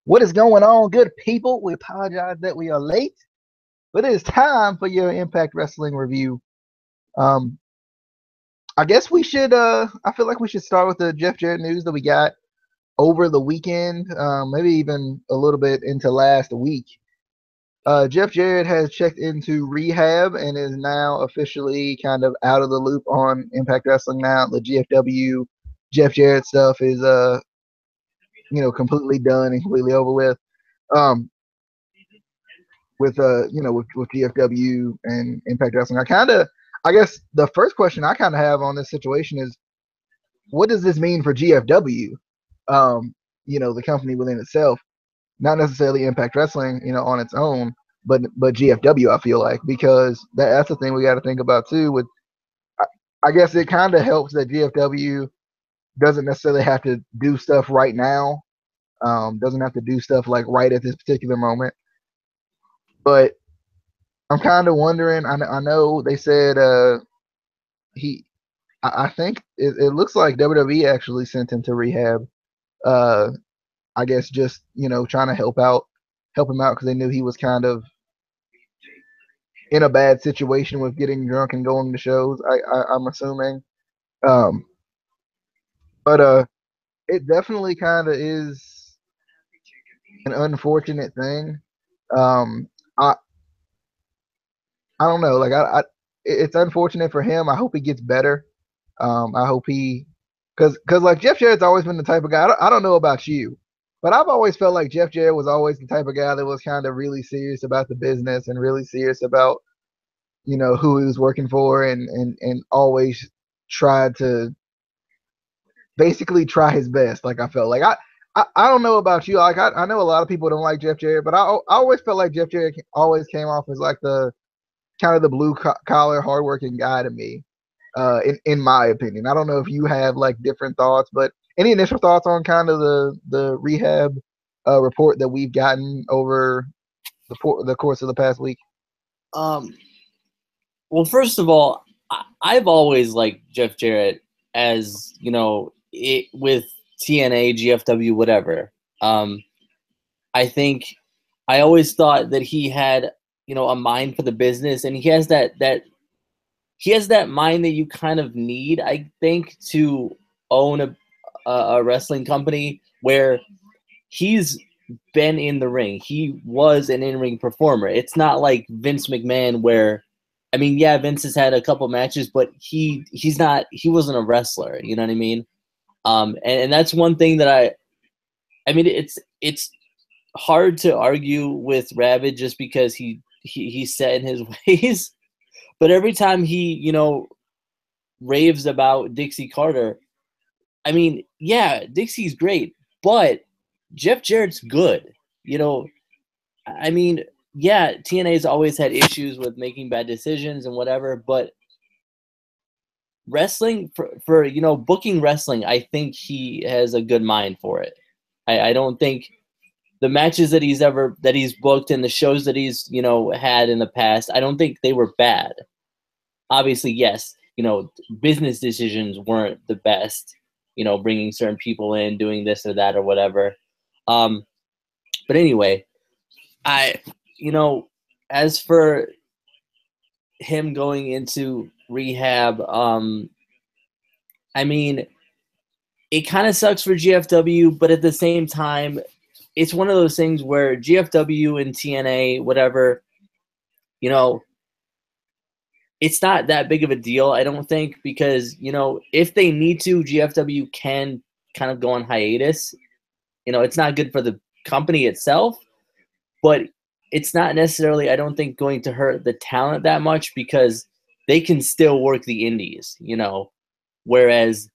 What is going on, good people? We apologize that we are late, but it is time for your Impact Wrestling review. Um, I guess we should. I feel like we should start with the Jeff Jarrett news that we got over the weekend, maybe even a little bit into last week. Jeff Jarrett has checked into rehab and is now officially kind of out of the loop on Impact Wrestling now. The GFW Jeff Jarrett stuff is completely done and completely over with. Um, with GFW and Impact Wrestling. I guess the first question I kind of have on this situation is, what does this mean for GFW? The company within itself, not necessarily Impact Wrestling, on its own, but GFW. I feel like, because that's the thing we got to think about too. I guess it kind of helps that GFW doesn't necessarily have to do stuff right now. Doesn't have to do stuff like right at this particular moment. But I'm kind of wondering. I know they said he. I think it looks like WWE actually sent him to rehab. Uh, I guess just trying to help him out because they knew he was kind of in a bad situation with getting drunk and going to shows. I'm assuming. Um, but it definitely kind of is an unfortunate thing. Um, I I don't know. Like it's unfortunate for him. I hope he gets better. I hope because like Jeff Jarrett's always been the type of guy. I don't know about you, but I've always felt like Jeff Jarrett was always the type of guy that was kind of really serious about the business and really serious about who he was working for, and always tried to basically try his best. Like I felt like I don't know about you. Like I know a lot of people don't like Jeff Jarrett, but I always felt like Jeff Jarrett always came off as like the kind of the blue collar, hardworking guy to me. In my opinion, I don't know if you have like different thoughts, but any initial thoughts on kind of the rehab report that we've gotten over the course of the past week? Um, well, first of all, I've always liked Jeff Jarrett as with TNA, GFW, whatever. I think I always thought that he had a mind for the business, and he has that mind that you kind of need, I think, to own a wrestling company where he's been in the ring. He was an in-ring performer. It's not like Vince McMahon where, I mean, yeah, Vince has had a couple matches, but he wasn't a wrestler. You know what I mean? And that's one thing that I mean, it's hard to argue with Ravage just because he's set in his ways. But every time he, raves about Dixie Carter, I mean, yeah, Dixie's great, but Jeff Jarrett's good. I mean, yeah, TNA's always had issues with making bad decisions and whatever, but wrestling for booking wrestling, I think he has a good mind for it. I don't think the matches that he's booked and the shows that he's had in the past, I don't think they were bad. Obviously, yes, business decisions weren't the best, bringing certain people in, doing this or that or whatever. But anyway, as for him going into rehab, I mean, it kind of sucks for GFW, but at the same time, it's one of those things where GFW and TNA, whatever, it's not that big of a deal, I don't think, because, if they need to, GFW can kind of go on hiatus. It's not good for the company itself, but it's not necessarily, I don't think, going to hurt the talent that much because they can still work the indies, whereas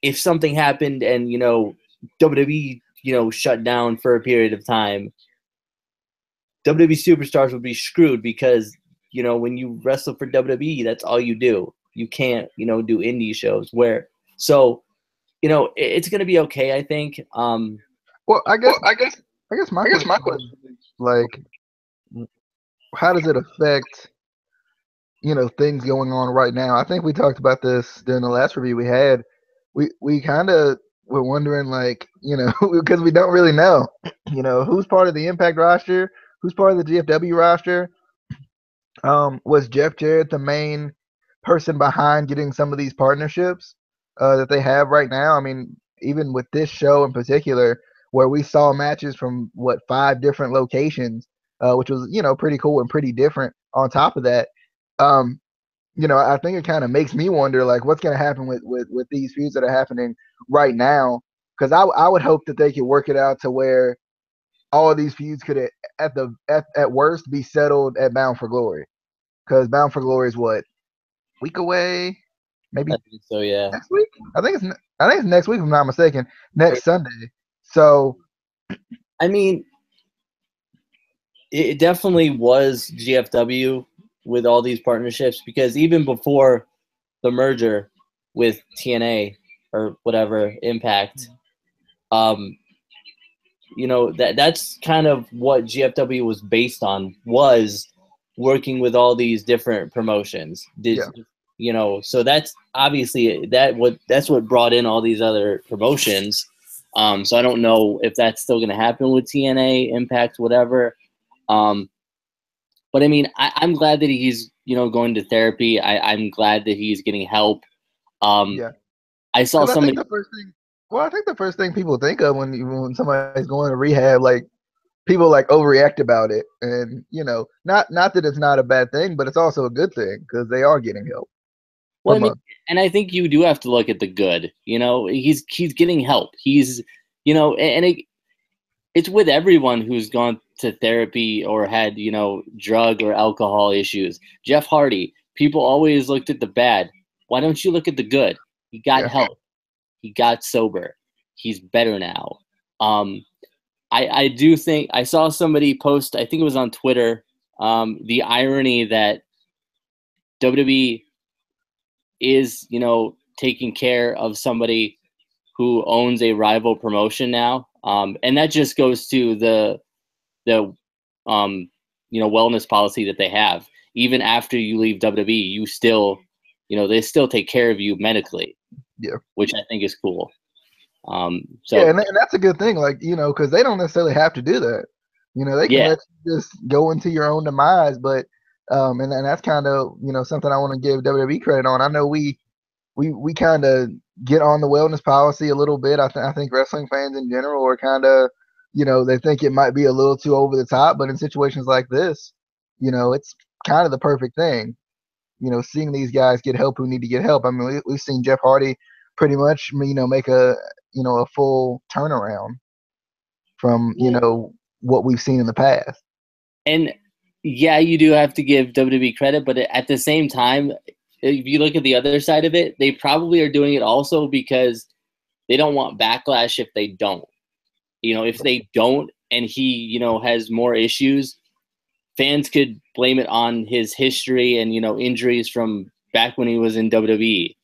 if something happened and, WWE, shut down for a period of time, WWE superstars would be screwed because when you wrestle for WWE, that's all you do. You can't, do indie shows it's going to be okay, I think. Well, I guess my question is, like, how does it affect things going on right now? I think we talked about this during the last review we had. We kind of we're wondering, like, because we don't really know, who's part of the Impact roster, who's part of the GFW roster. Was Jeff Jarrett the main person behind getting some of these partnerships that they have right now? I mean, even with this show in particular, where we saw matches from what 5 different locations, which was pretty cool and pretty different. On top of that, um, I think it kind of makes me wonder, like, what's going to happen with these feuds that are happening right now. Because I would hope that they could work it out to where all of these feuds could at worst be settled at Bound for Glory. Because Bound for Glory is what, week away, maybe I think so, yeah. next week. I think it's next week if I'm not mistaken. Next Sunday. So I mean, it definitely was GFW with all these partnerships, because even before the merger with TNA or whatever Impact, that's kind of what GFW was based on, was working with all these different promotions. So that's obviously that's what brought in all these other promotions. So I don't know if that's still going to happen with TNA, Impact, whatever. But I mean, I'm glad that he's going to therapy. I'm glad that he's getting help. yeah, I saw somebody. I think the first thing people think of when somebody's going to rehab, like, people like overreact about it, and not that it's not a bad thing, but it's also a good thing because they are getting help. Well, I mean, and I think you do have to look at the good. He's getting help. He's, and it's with everyone who's gone to therapy or had, drug or alcohol issues. Jeff Hardy, people always looked at the bad. Why don't you look at the good? He got help. He got sober. He's better now. I do think I saw somebody post, I think it was on Twitter, the irony that WWE is, taking care of somebody who owns a rival promotion now. And that just goes to the wellness policy that they have. Even after you leave WWE, you still, they still take care of you medically. Yeah. Which I think is cool. And that's a good thing, like, because they don't necessarily have to do that. They can let you just go into your own demise, but and that's kind of something I want to give WWE credit on. I know we kind of get on the wellness policy a little bit. I think wrestling fans in general are kind of, they think it might be a little too over the top, but in situations like this, it's kind of the perfect thing. Seeing these guys get help who need to get help. I mean, we've seen Jeff Hardy pretty much, make a full turnaround from, what we've seen in the past. And yeah, you do have to give WWE credit, but at the same time, if you look at the other side of it, they probably are doing it also because they don't want backlash if they don't. If they don't and he, has more issues, fans could blame it on his history and, injuries from back when he was in WWE,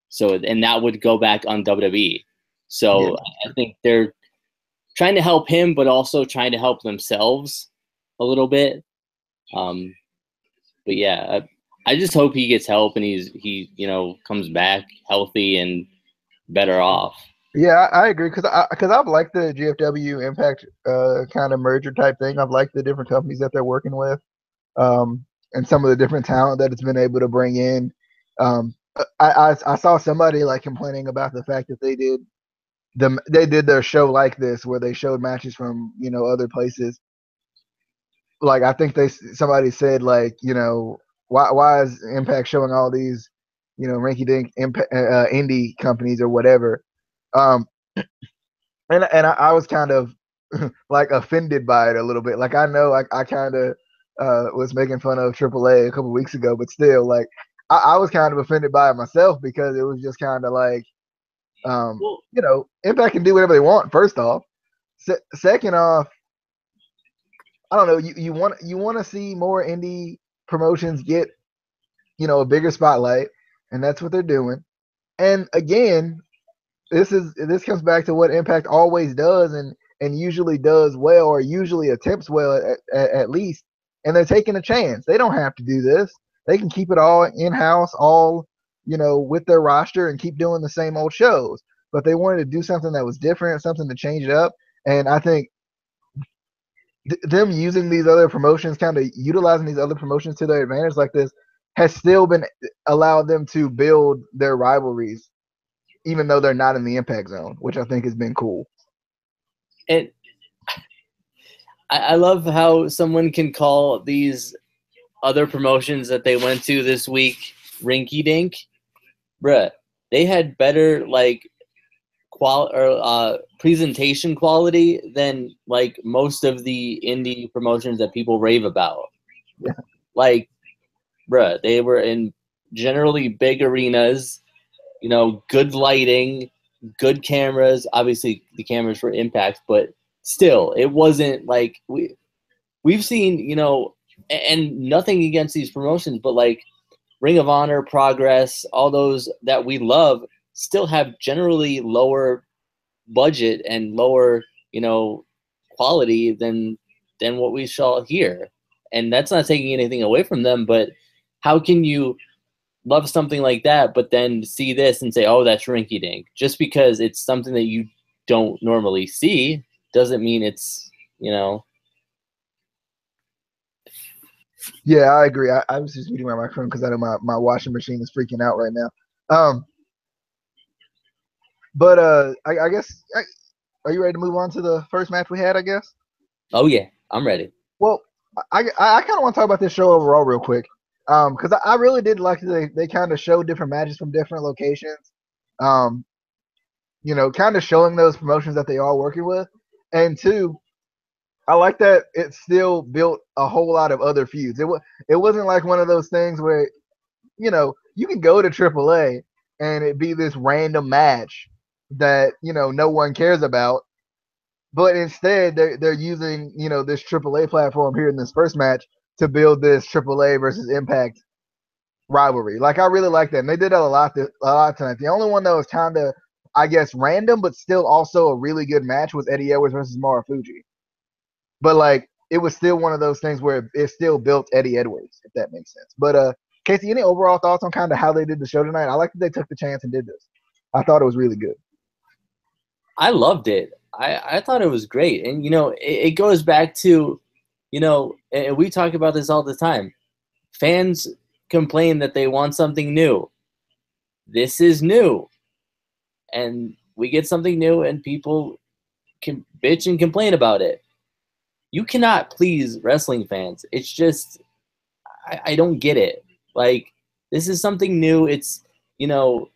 So, and that would go back on WWE. So I think they're trying to help him, but also trying to help themselves a little bit. But yeah, I just hope he gets help and he comes back healthy and better off. Yeah, I agree because I've liked the GFW Impact kind of merger type thing. I've liked the different companies that they're working with, and some of the different talent that it's been able to bring in. I saw somebody like complaining about the fact that they did their show like this where they showed matches from other places. Like, I think somebody said, like, why is Impact showing all these rinky dink indie companies or whatever. And I was kind of like offended by it a little bit. Like, I know I kind of was making fun of AAA a couple weeks ago, but still, like, I was kind of offended by it myself because it was just kind of like, Impact can do whatever they want. First off, second off, I don't know. You want to see more indie promotions get a bigger spotlight, and that's what they're doing. And again, this comes back to what Impact always does and usually does well, or usually attempts well at least. And they're taking a chance. They don't have to do this. They can keep it all in house, all with their roster, and keep doing the same old shows. but they wanted to do something that was different, something to change it up. And I think them using these other promotions, kind of utilizing these other promotions to their advantage like this, has still been allowed them to build their rivalries, even though they're not in the impact zone, which I think has been cool. And I love how someone can call these other promotions that they went to this week rinky dink. Bruh, they had better like presentation quality than like most of the indie promotions that people rave about. Yeah. Like, bruh, they were in generally big arenas, you know, good lighting, good cameras. Obviously, the cameras were Impact, but still, it wasn't like we've seen, you know, and nothing against these promotions, but like Ring of Honor, Progress, all those that we love still have generally lower budget and lower, you know, quality than what we saw here. And that's not taking anything away from them, but how can you love something like that, but then see this and say, oh, that's rinky dink? Just because it's something that you don't normally see doesn't mean it's, you know. Yeah, I agree. I was just muting my microphone because I know my washing machine is freaking out right now. But I guess, are you ready to move on to the first match we had, I guess? Oh, yeah, I'm ready. Well, I kind of want to talk about this show overall real quick. Because I really did like they kind of showed different matches from different locations. You know, kind of showing those promotions that they are working with. And two, I like that it still built a whole lot of other feuds. It wasn't like one of those things where, you know, you can go to AAA and it be this random match that, you know, no one cares about. But instead, they're using, you know, this AAA platform here in this first match to build this AAA versus Impact rivalry. Like, I really like that. And they did that a lot tonight. The only one that was kind of, I guess, random, but still also a really good match was Eddie Edwards versus Marufuji. But, like, it was still one of those things where it still built Eddie Edwards, if that makes sense. But, Casey, any overall thoughts on kind of how they did the show tonight? I like that they took the chance and did this. I thought it was really good. I loved it. I thought it was great. And, you know, it goes back to, you know, and we talk about this all the time. Fans complain that they want something new. This is new. And we get something new and people can bitch and complain about it. You cannot please wrestling fans. It's just, I don't get it. Like, this is something new. It's, you know,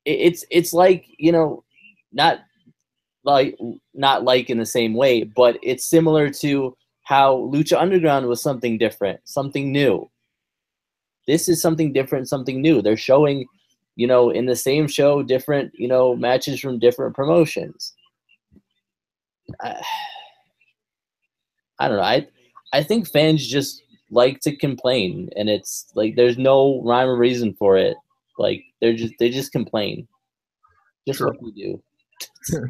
it's like, you know, not like in the same way, but it's similar to how Lucha Underground was something different, something new. This is something different, something new. They're showing, you know, in the same show, different, you know, matches from different promotions. I don't know. I think fans just like to complain, and it's like there's no rhyme or reason for it. Like they just complain. Just Sure. what we do. Sure.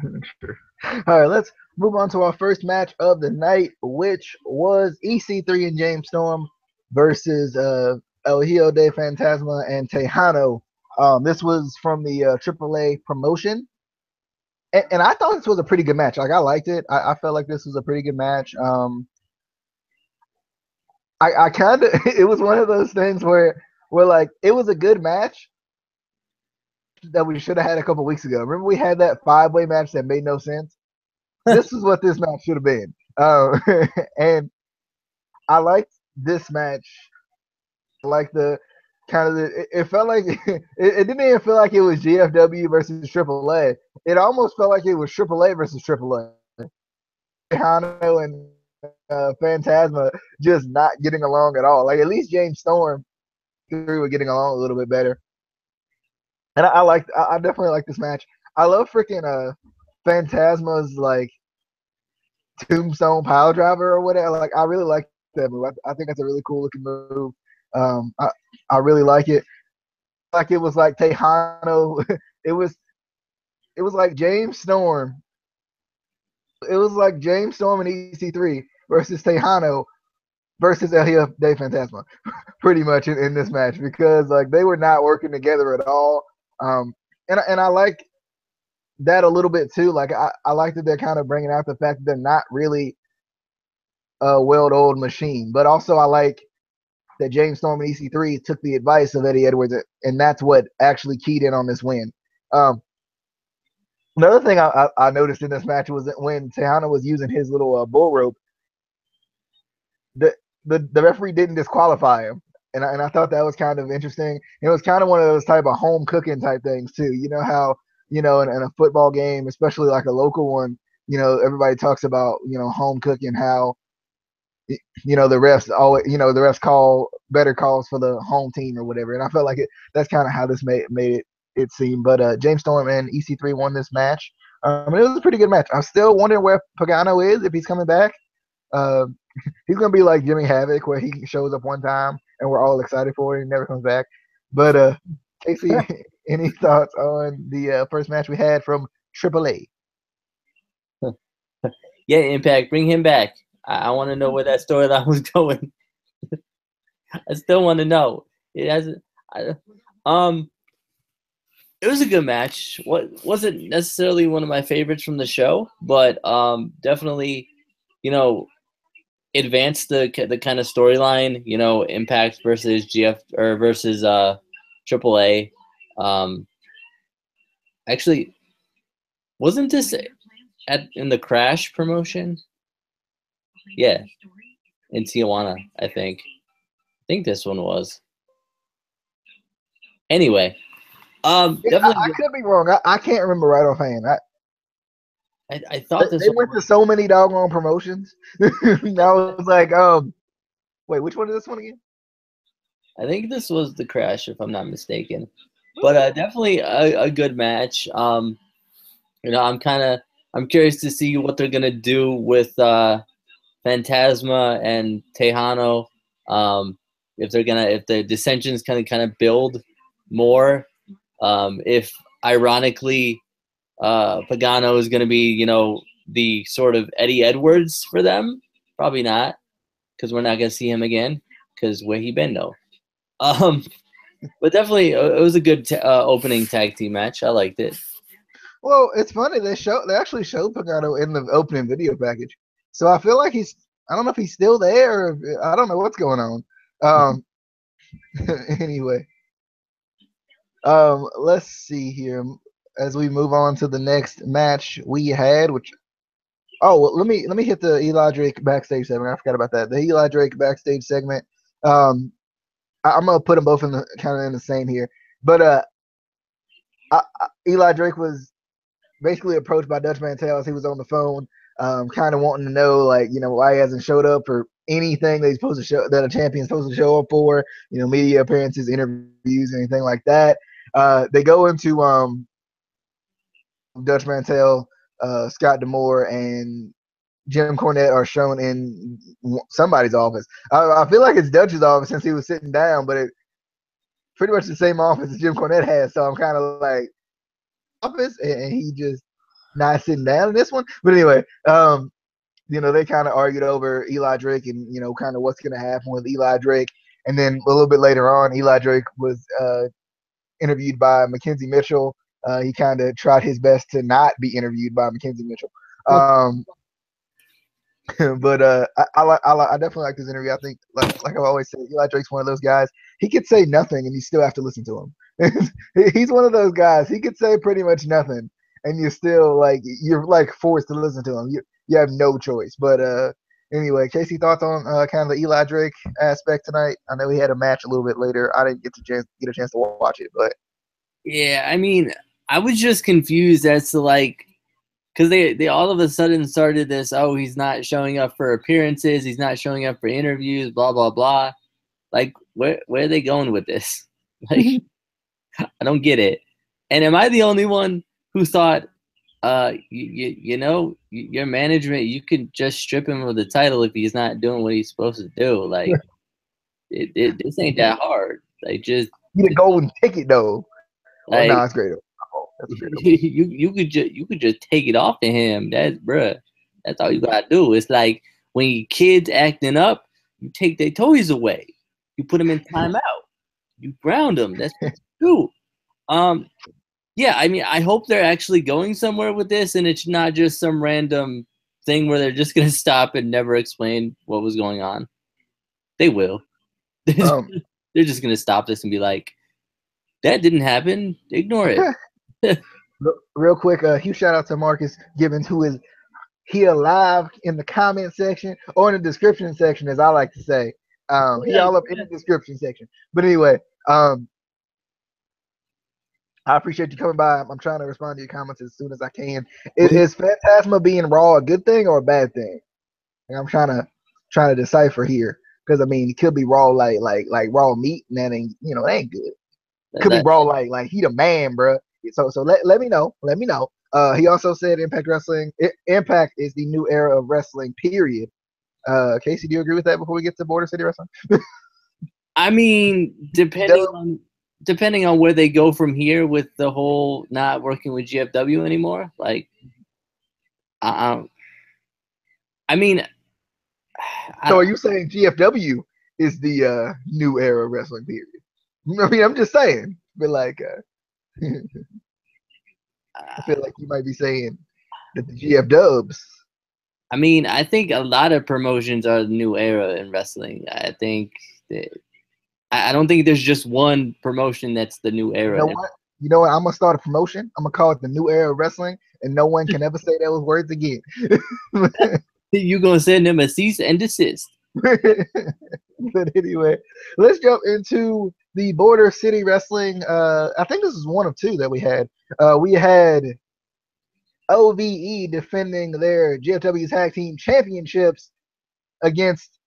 All right, let's move on to our first match of the night, which was EC3 and James Storm versus El Hijo de Fantasma and Tejano. This was from the AAA promotion. And I thought this was a pretty good match. Like, I liked it. I felt like this was a pretty good match. I kind of, it was one of those things where like, it was a good match that we should have had a couple weeks ago. Remember we had that 5-way match that made no sense? This is what this match should have been. And I liked this match. Like the kind of it felt like it didn't even feel like it was GFW versus AAA. It almost felt like it was AAA versus AAA. Hano and Phantasma just not getting along at all. Like, at least James Storm were getting along a little bit better. And I definitely like this match. I love freaking Phantasma's like tombstone pile driver or whatever. Like, I really like that move. I think that's a really cool looking move. I really like it. Like, it was like Tejano. it was like James Storm. It was like James Storm and EC3 versus Tejano versus El Hijo de Fantasma, pretty much in this match, because like they were not working together at all. And I like that a little bit too. Like I like that they're kind of bringing out the fact that they're not really a well-oiled machine, but also I like that James Storm and EC3 took the advice of Eddie Edwards, and that's what actually keyed in on this win. Another thing I noticed in this match was that when Tejano was using his little bull rope, the, the referee didn't disqualify him. And I thought that was kind of interesting. It was kind of one of those type of home cooking type things too. You know how, in a football game, especially like a local one, everybody talks about, home cooking, how the refs always, the refs call better calls for the home team or whatever. And I felt like that's kind of how this made it seem. But James Storm and EC3 won this match. It was a pretty good match. I'm still wondering where Pagano is, if he's coming back. Uh, he's gonna be like Jimmy Havoc, where he shows up one time and we're all excited for it and never comes back. But Casey, any thoughts on the first match we had from AAA? Yeah, Impact, bring him back. I want to know where that storyline was going. I still want to know. It hasn't. It was a good match. Wasn't necessarily one of my favorites from the show, but definitely, advanced the kind of storyline. Impact versus GF or versus AAA. Actually, wasn't this in the Crash promotion? Yeah, in Tijuana, I think. I think this one was. Anyway, definitely. I could be wrong. I can't remember right offhand. I thought they went to so many doggone promotions. I was like, wait, which one is this one again? I think this was the Crash, if I'm not mistaken. But definitely a good match. I'm curious to see what they're gonna do with Phantasma and Tejano. If the dissensions kind of build more. If ironically Pagano is going to be, the sort of Eddie Edwards for them, probably not, because we're not going to see him again, because where he been though. But definitely it was a good opening tag team match. I liked it. Well, it's funny they actually showed Pagano in the opening video package, so I feel like I don't know if he's still there. Or I don't know what's going on. Anyway. Let's see here as we move on to the next match we had, which let me hit the Eli Drake backstage segment. I forgot about that. The Eli Drake backstage segment. I'm gonna put them both in the same here, but Eli Drake was basically approached by Dutch Mantell as he was on the phone, kind of wanting to know, like, why he hasn't showed up for anything that he's supposed to show, that a champion's supposed to show up for, media appearances, interviews, anything like that. They go into Dutch Mantell, Scott D'Amore, and Jim Cornette are shown in somebody's office. I feel like it's Dutch's office since he was sitting down, but it's pretty much the same office as Jim Cornette has. So I'm kind of like, office, and he just not sitting down in this one. But anyway, they kind of argued over Eli Drake and, kind of what's going to happen with Eli Drake. And then a little bit later on, Eli Drake was interviewed by Mackenzie Mitchell. He kind of tried his best to not be interviewed by Mackenzie Mitchell. But I definitely like this interview. I think, like I've always said, Eli Drake's one of those guys. He could say nothing, and you still have to listen to him. He's one of those guys. He could say pretty much nothing, and you're like forced to listen to him. You have no choice. But anyway, Casey, thoughts on kind of the Eli Drake aspect tonight? I know he had a match a little bit later. I didn't get a chance to watch it, but yeah, I mean, I was just confused as to because they all of a sudden started this, he's not showing up for appearances, he's not showing up for interviews, blah blah blah. Like, where are they going with this? Like, I don't get it. And am I the only one who thought, your management, you could just strip him of the title if he's not doing what he's supposed to do? Like, this ain't that hard. Like, just get a golden ticket though. Like, it's great. You could just take it off to him. That's all you gotta do. It's like when your kids acting up, you take their toys away. You put them in timeout. You ground them. That's what you do. Yeah, I mean, I hope they're actually going somewhere with this, and it's not just some random thing where they're just gonna stop and never explain what was going on. They will. Um, They're just gonna stop this and be like, "That didn't happen. Ignore it." real quick, huge shout out to Marcus Gibbons, who is here live in the comment section or in the description section, as I like to say. He all up in the description section. But anyway, I appreciate you coming by. I'm trying to respond to your comments as soon as I can. Is Phantasma being Raw a good thing or a bad thing? And I'm trying to decipher here because I mean, it could be Raw like raw meat, and that ain't it ain't good. Could be Raw like he the man, bro. So let me know. Let me know. He also said Impact is the new era of wrestling. Period. Casey, do you agree with that before we get to Border City Wrestling? I mean, depending on where they go from here with the whole not working with GFW anymore, like, I mean, so are you saying GFW is the new era of wrestling? Period. I mean, I'm just saying, but like, I feel like you might be saying that the GF Dubs. I mean, I think a lot of promotions are the new era in wrestling. I think that I don't think there's just one promotion that's the new era. You know what? I'm gonna start a promotion. I'm gonna call it the new era of wrestling, and no one can ever say those words again. You gonna send them a cease and desist? But anyway, let's jump into the Border City Wrestling. I think this is one of two that we had. We had OVE defending their GFW Tag Team Championships against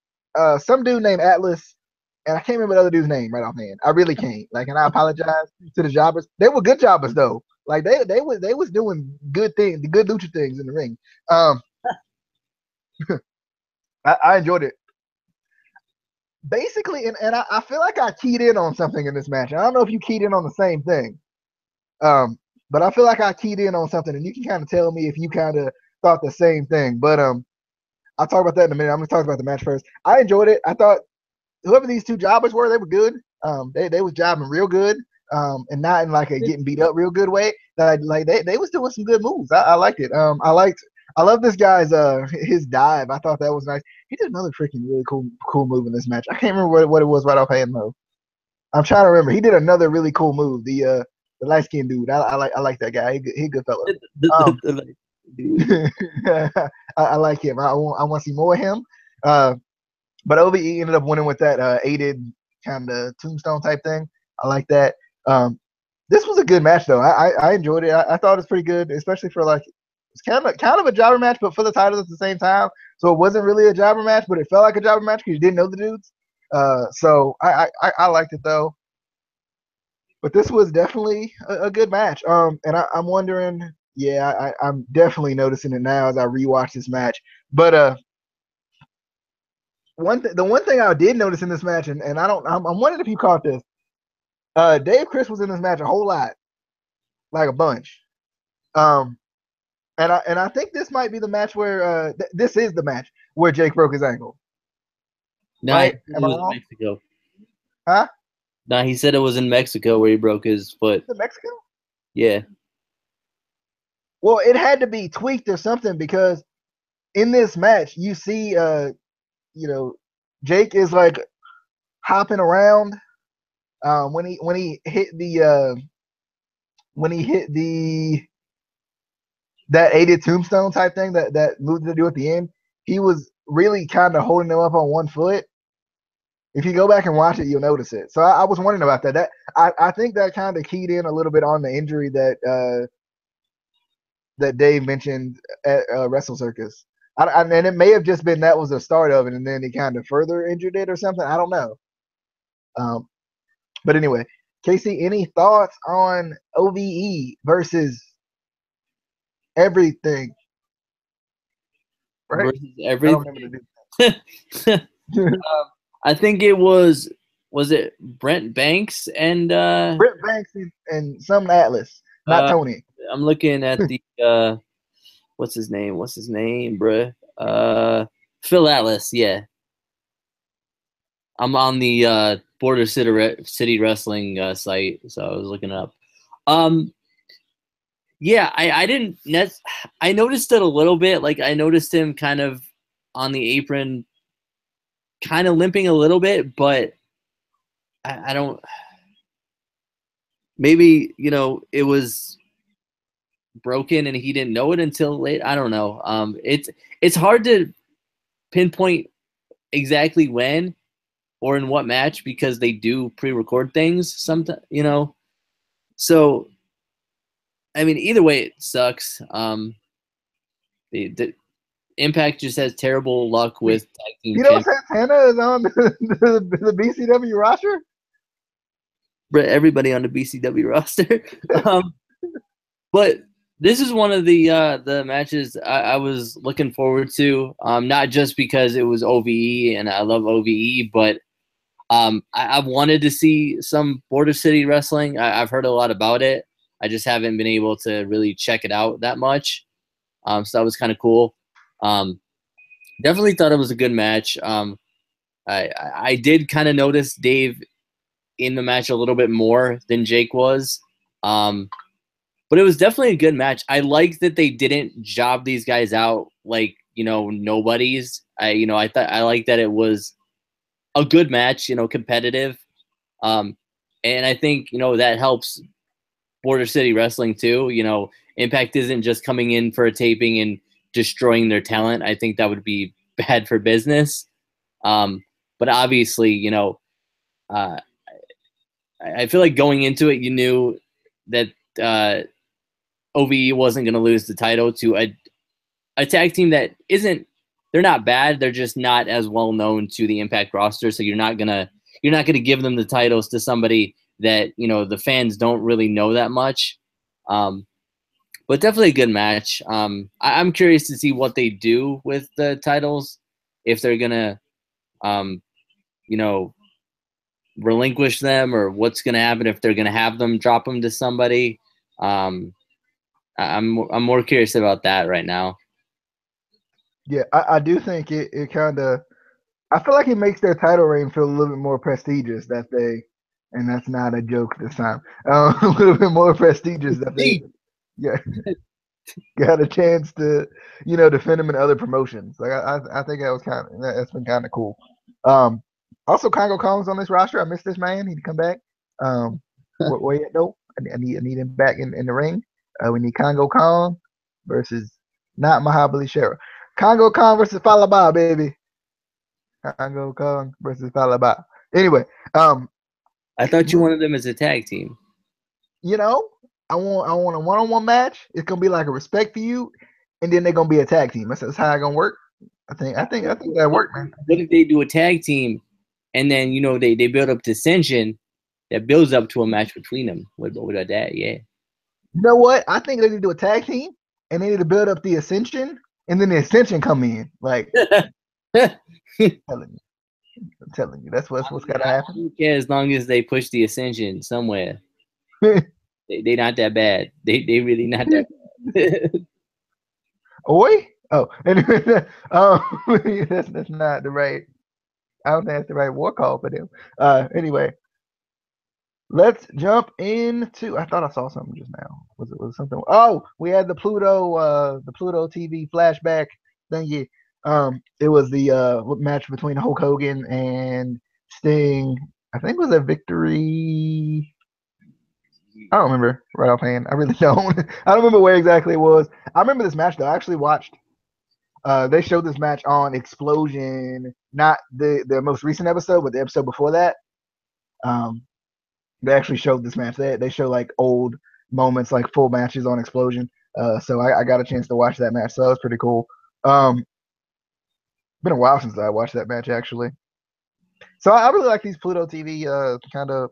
some dude named Atlas, and I can't remember the other dude's name right offhand. I really can't. Like, and I apologize to the jobbers. They were good jobbers though. Like they was doing good things, the good lucha things in the ring. I enjoyed it. Basically, and I feel like I keyed in on something in this match. I don't know if you keyed in on the same thing. But I feel like I keyed in on something, and you can kind of tell me if you kind of thought the same thing. But I'll talk about that in a minute. I'm gonna talk about the match first. I enjoyed it. I thought whoever these two jobbers were, they were good. They was jobbing real good. And not in like a getting beat up real good way. Like they was doing some good moves. I liked it. I love this guy's his dive. I thought that was nice. He did another freaking really cool move in this match. I can't remember what it was right offhand though. I'm trying to remember. He did another really cool move. The light skinned dude. I like that guy. He good fella. I like him. I want to see more of him. But OVE ended up winning with that aided kind of tombstone type thing. I like that. This was a good match though. I enjoyed it. I thought it was pretty good, especially for like it's kind of a jobber match, but for the titles at the same time. So it wasn't really a jobber match, but it felt like a jobber match because you didn't know the dudes. So I liked it though. But this was definitely a good match. And I'm wondering, yeah, I'm definitely noticing it now as I rewatch this match. But the one thing I did notice in this match, and I'm wondering if you caught this. Dave Chris was in this match a whole lot, like a bunch. And I think this might be the match where this is the match where Jake broke his ankle. No, right? It was in Mexico. Huh? No, he said it was in Mexico where he broke his foot. In Mexico? Yeah. Well, it had to be tweaked or something because in this match you see Jake is like hopping around when he hit that aided tombstone type thing that moved to do at the end. He was really kind of holding him up on one foot. If you go back and watch it, you'll notice it. So I was wondering about that. I think that kind of keyed in a little bit on the injury that Dave mentioned at Wrestle Circus. And it may have just been that was the start of it, and then he kind of further injured it or something. I don't know. But anyway, Casey, any thoughts on OVE versus everything? Right? Versus everything. I think it was it Brent Banks and Brent Banks and some Atlas, not Tony. I'm looking at the what's his name, bruh? Phil Atlas, yeah. I'm on the Border City Wrestling site, so I was looking it up. Yeah, I didn't. I noticed it a little bit. Like I noticed him kind of on the apron, kind of limping a little bit, but I don't. Maybe it was broken and he didn't know it until late. I don't know. It's hard to pinpoint exactly when or in what match because they do pre-record things sometimes. So I mean, either way, it sucks. The Impact just has terrible luck with tag team You know, Santana is on the BCW roster. Everybody on the BCW roster. But this is one of the matches I was looking forward to. Not just because it was OVE and I love OVE, but I wanted to see some Border City wrestling. I've heard a lot about it. I just haven't been able to really check it out that much. So that was kind of cool. Definitely thought it was a good match. I did kind of notice Dave in the match a little bit more than Jake was. But it was definitely a good match. I like that they didn't job these guys out like, nobodies. I like that it was a good match, competitive. And I think, that helps Border City Wrestling too. Impact isn't just coming in for a taping and destroying their talent. I think that would be bad for business. But obviously, I feel like going into it, you knew that OVE wasn't going to lose the title to a tag team that they're not bad. They're just not as well known to the Impact roster. So you're not gonna give them the titles to somebody that, the fans don't really know that much. But definitely a good match. I'm curious to see what they do with the titles, if they're gonna, relinquish them, or what's gonna happen if they're gonna have them drop them to somebody. I'm more curious about that right now. Yeah, I do think it kind of. I feel like it makes their title reign feel a little bit more prestigious that they, and that's not a joke this time. A little bit more prestigious that they, yeah, got a chance to, defend them in other promotions. Like I think that's been kind of cool. Also, Congo Kong's on this roster. I miss this man. He'd come back. Where yet though? I need him back in the ring. We need Congo Kong versus not Mahabali Shera. Congo Kong versus Falaba, baby. Congo Kong versus Falaba. Anyway, I thought you wanted them as a tag team. I want a one-on-one match. It's gonna be like a respect for you, and then they're gonna be a tag team. That's how it's gonna work. I think that worked, man. What if they do a tag team, and then they build up dissension that builds up to a match between them? What about that? Yeah. You know what? I think they need to do a tag team, and they need to build up the Ascension, and then the Ascension come in. Like, I'm telling you, that's what's gotta happen. Yeah, as long as they push the Ascension somewhere. they not that bad. They really not that bad. Oi? Oh, anyway, that's not the right. I don't think that's the right war call for them. Anyway, let's jump into. I thought I saw something just now. Was it something? Oh, we had the Pluto TV flashback thingy. It was the match between Hulk Hogan and Sting. I think it was a victory. I don't remember right offhand. I really don't. I don't remember where exactly it was. I remember this match though. I actually watched. They showed this match on Explosion, not the most recent episode, but the episode before that. They actually showed this match. They show like old moments, like full matches on Explosion. So I got a chance to watch that match. So that was pretty cool. Been a while since I watched that match actually. So I really like these Pluto TV kind of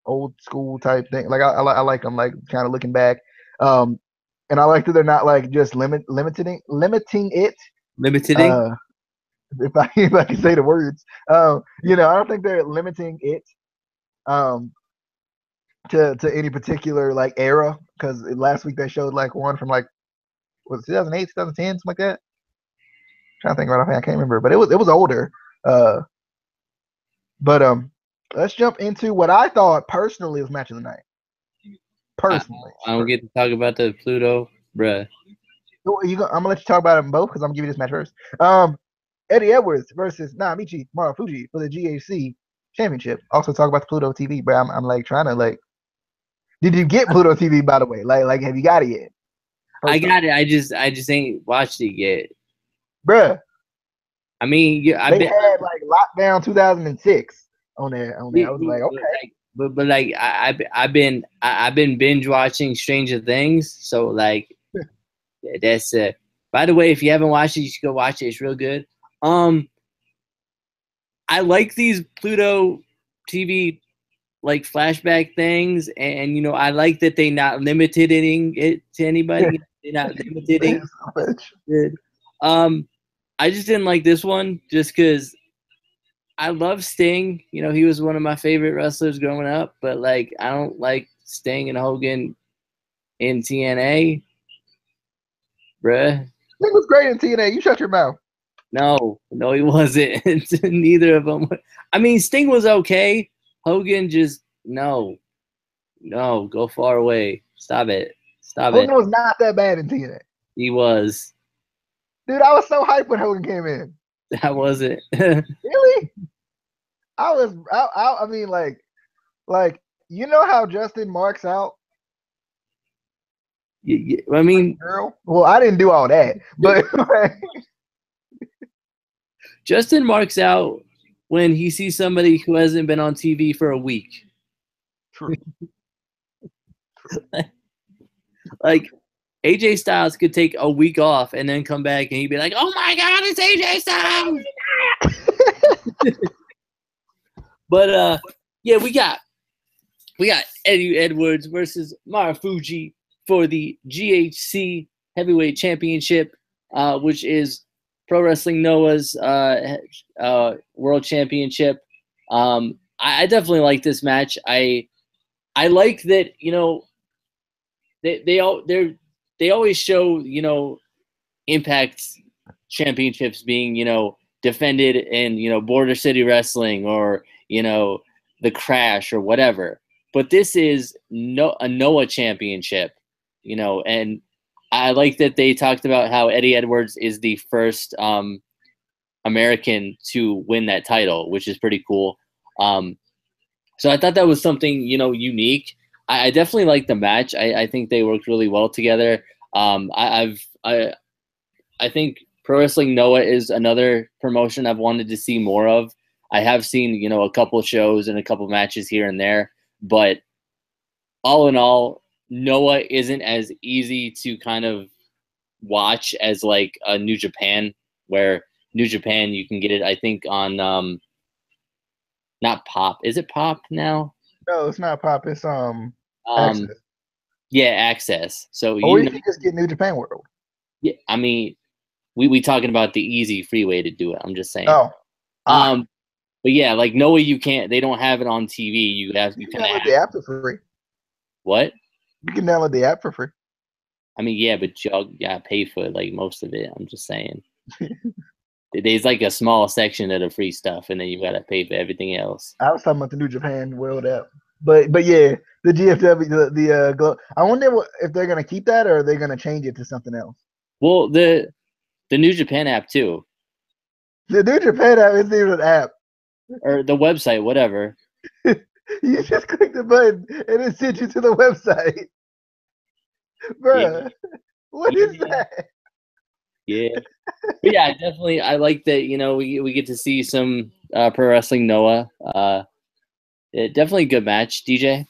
old school type thing. Like I like them, like kind of looking back. And I like that they're not like just limiting it. Limiting. If I can say the words. I don't think they're limiting it. To any particular like era, because last week they showed like one from like was it 2008, 2010, something like that. I'm trying to think right off, I can't remember, but it was older. But let's jump into what I thought personally was match of the night. personally. I don't get to talk about the Pluto, bruh. I'm gonna let you talk about them both because I'm gonna give you this match first. Eddie Edwards versus Naomichi Marufuji for the GHC championship. Also talk about the Pluto TV, but I'm like trying to like. Did you get Pluto TV by the way? Like have you got it yet? I got it. I just ain't watched it yet. Bruh. I mean, yeah, they had like Lockdown 2006 on there. I was like, okay. But like I've been binge watching Stranger Things, so like that's by the way, if you haven't watched it, you should go watch it. It's real good. I like these Pluto TV like flashback things, and you know I like that they not limiting it to anybody. They're not limiting it. I just didn't like this one just because I love Sting. You know, he was one of my favorite wrestlers growing up, but like I don't like Sting and Hogan in TNA, bruh. Sting was great in TNA. You shut your mouth. No, he wasn't. Neither of them. I mean, Sting was okay. Hogan just no, go far away. Stop it. Hogan was not that bad in TNA. He was. Dude, I was so hyped when Hogan came in. I wasn't. Really? I mean, like, you know how Justin marks out? I mean, girl. Well, I didn't do all that, but Justin marks out when he sees somebody who hasn't been on TV for a week. True. Like AJ Styles could take a week off and then come back and he'd be like, "Oh my God, it's AJ Styles!" But yeah, we got Eddie Edwards versus Marufuji for the GHC Heavyweight Championship, which is Pro Wrestling Noah's World Championship. I definitely like this match. I like that, you know, they always show, you know, Impact championships being, you know, defended in, you know, Border City Wrestling or, you know, the Crash or whatever. But this is a Noah championship, you know, and I like that they talked about how Eddie Edwards is the first American to win that title, which is pretty cool. So I thought that was something, you know, unique. I definitely like the match. I think they worked really well together. I think Pro Wrestling Noah is another promotion I've wanted to see more of. I have seen, you know, a couple shows and a couple matches here and there, but all in all, Noah isn't as easy to kind of watch as like a New Japan, where New Japan you can get it, I think, on not Pop. Is it Pop now? No, it's not Pop. It's Access. Yeah, Access. So or you can just get New Japan World. Yeah, I mean, we talking about the easy free way to do it. I'm just saying. Oh. But yeah, like Noah, you can't. They don't have it on TV. You can download the app for free. What? You can download the app for free. I mean, yeah, but y'all gotta pay for like most of it. I'm just saying. There's like a small section of the free stuff, and then you gotta pay for everything else. I was talking about the New Japan World app, but yeah, the GFW, the Glow. I wonder if they're gonna keep that or are they gonna change it to something else. Well, the New Japan app too. The New Japan app isn't even an app. Or the website, whatever. You just click the button and it sends you to the website. Bruh, what is that? Yeah. But yeah, definitely I like that, you know, we get to see some Pro Wrestling Noah. Definitely a good match, DJ.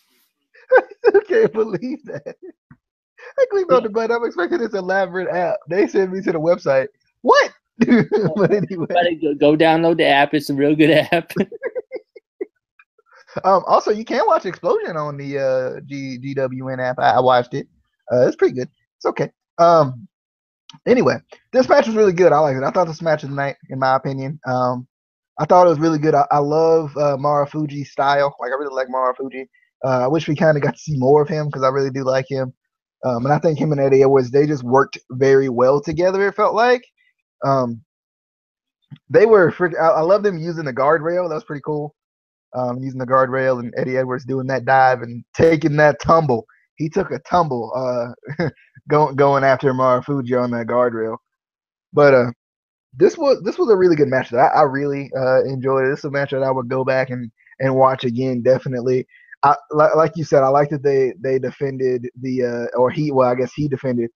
I still can't believe that. I clicked on the button. I'm expecting this elaborate app. They sent me to the website. What? But anyway, go download the app. It's a real good app. Also, you can watch Explosion on the GWN app. I watched it. It's pretty good. It's okay. Anyway, this match was really good. I like it. I thought this match of the night, in my opinion. I thought it was really good. I love Marufuji's style. Like, I really like Marufuji. I wish we kind of got to see more of him because I really do like him. And I think him and Eddie Edwards, they just worked very well together, it felt like. They were freaking. I love them using the guardrail. That was pretty cool. Using the guardrail and Eddie Edwards doing that dive and taking that tumble. he took a tumble going after Marufuji on that guardrail. But this was a really good match that I really enjoyed. This is a match that I would go back and watch again, definitely. Like you said, I like that they defended the or he well I guess he defended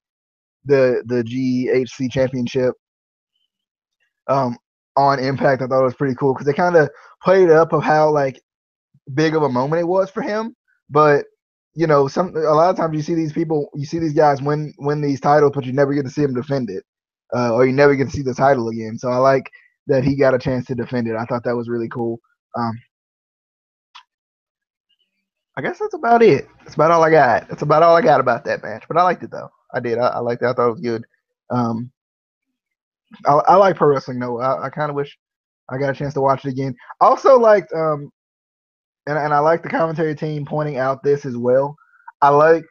the GHC championship um on Impact. I thought it was pretty cool because they kind of played up of how like big of a moment it was for him. But a lot of times you see these guys win these titles, but you never get to see them defend it, or you never get to see the title again. So I like that he got a chance to defend it. I thought that was really cool. I guess that's about it. That's about all I got. That's about all I got about that match. But I liked it though. I did. I liked it. I thought it was good. Um, I like pro wrestling though. I kind of wish I got a chance to watch it again. Also liked and I like the commentary team pointing out this as well. I like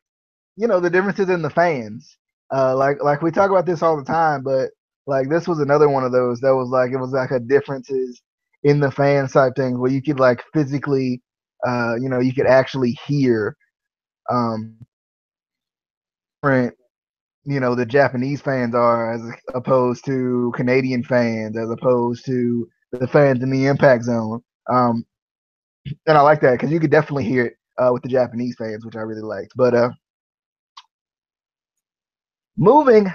the differences in the fans. Like we talk about this all the time, but like this was another one of those that was like it was like a differences in the fans type thing where you could like physically you could actually hear different the Japanese fans are as opposed to Canadian fans, as opposed to the fans in the Impact Zone. And I like that because you could definitely hear it with the Japanese fans, which I really liked. But moving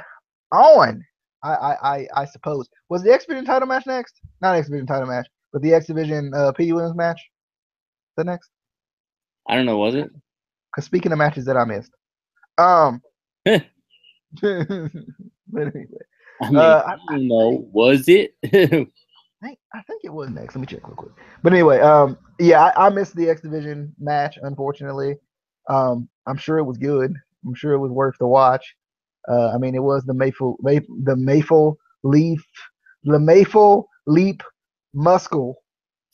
on, I suppose was the X Division title match next? Not X Division title match, but the X Division Pete Williams match. Is that next? I don't know. Was it? Because speaking of matches that I missed, but anyway, I mean, I don't know. Was it? I think it was next. Let me check real quick. But anyway, yeah, I missed the X Division match, unfortunately. I'm sure it was good. I'm sure it was worth the watch. I mean, it was the Maple Leap Muscle.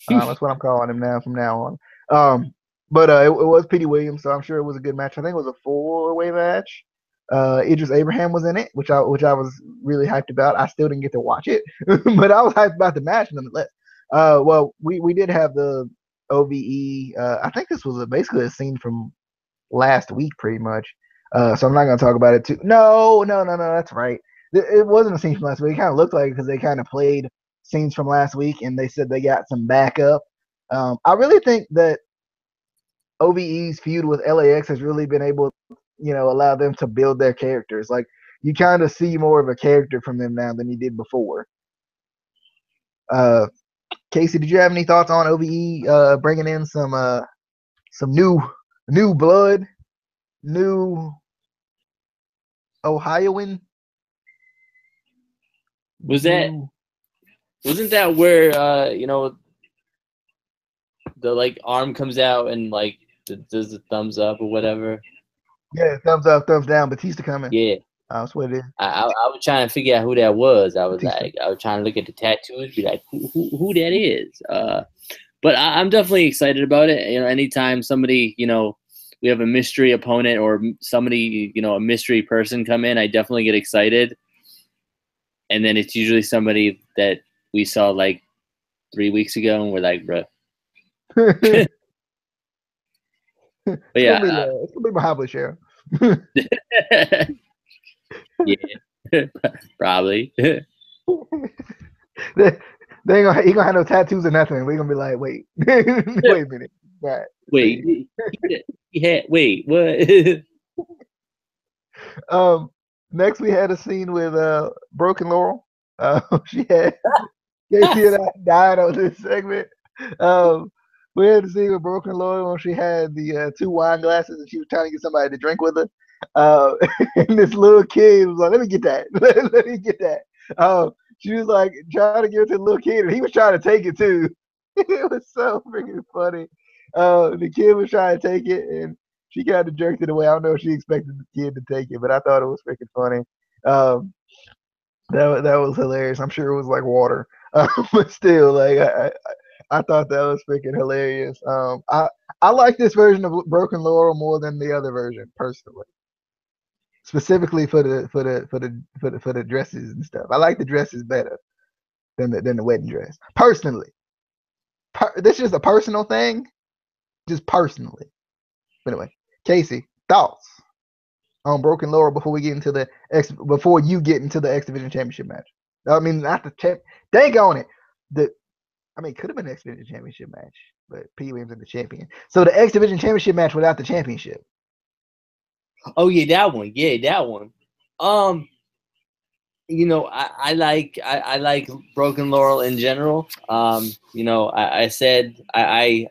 That's what I'm calling him now from now on. But it was Petey Williams, so I'm sure it was a good match. I think it was a 4-way match. Idris Abraham was in it, which I was really hyped about. I still didn't get to watch it, but I was hyped about the match nonetheless. Well, we did have the OVE. I think this was basically a scene from last week, pretty much. So I'm not gonna talk about it too. No, that's right. It wasn't a scene from last week. It kind of looked like it because they kind of played scenes from last week, and they said they got some backup. I really think that OVE's feud with LAX has really been able allow them to build their characters. Like you kind of see more of a character from them now than you did before. Casey, did you have any thoughts on OVE bringing in some new blood, new Ohioan? Wasn't that where the like arm comes out and like does the thumbs up or whatever? Yeah, thumbs up, thumbs down. Batista coming. Yeah. That's what it is. I was trying to figure out who that was. I was trying to look at the tattoos, be like, who that is. But I'm definitely excited about it. Anytime somebody, we have a mystery opponent or somebody, a mystery person come in, I definitely get excited. And then it's usually somebody that we saw like 3 weeks ago, and we're like, bro. But yeah, it's gonna be Mahabali Sheriff. Yeah, probably. He gonna have no tattoos or nothing. We're gonna be like, wait, wait a minute. Right. Wait, wait, what? Next we had a scene with Broken Laurel. She had Casey and I died on this segment. We had a scene with Broken Laurel when she had the 2 wine glasses and she was trying to get somebody to drink with her. And this little kid was like, let me get that. Let me get that. She was like trying to give it to the little kid, and he was trying to take it too. It was so freaking funny. The kid was trying to take it, and she kind of jerked it away. I don't know if she expected the kid to take it, but I thought it was freaking funny. That was hilarious. I'm sure it was like water, but still, like I thought that was freaking hilarious. I like this version of Broken Laurel more than the other version, personally. Specifically for the dresses and stuff. I like the dresses better than the wedding dress. Personally. This is just a personal thing. Just personally. But anyway, Casey, thoughts on Broken Laurel before you get into the X Division Championship match. I mean, not the champ. Dang on it. It could have been an X Division Championship match, but P. Williams is the champion. So the X Division Championship match without the championship. Oh yeah, that one. Yeah, that one. I like Broken Laurel in general. I said I